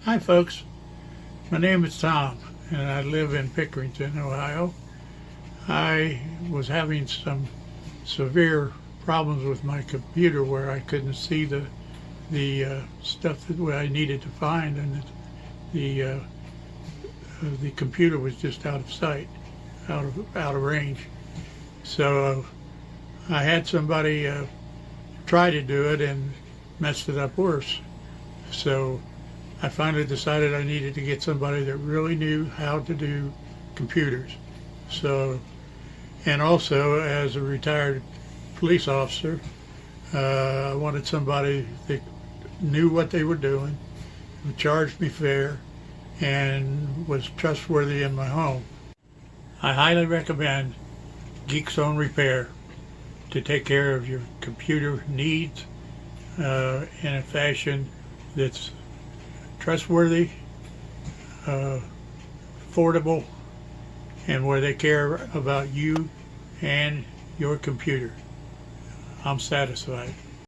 Hi folks, my name is Tom and I live in Pickerington, Ohio. I was having some severe problems with my computer where I couldn't see the stuff that I needed to find, and the computer was just out of sight, out of range. So I had somebody try to do it and messed it up worse. So I finally decided I needed to get somebody that really knew how to do computers. So, and also as a retired police officer, I wanted somebody that knew what they were doing, who charged me fair, and was trustworthy in my home. I highly recommend Geeks On Repair to take care of your computer needs in a fashion that's trustworthy, affordable, and where they care about you and your computer. I'm satisfied.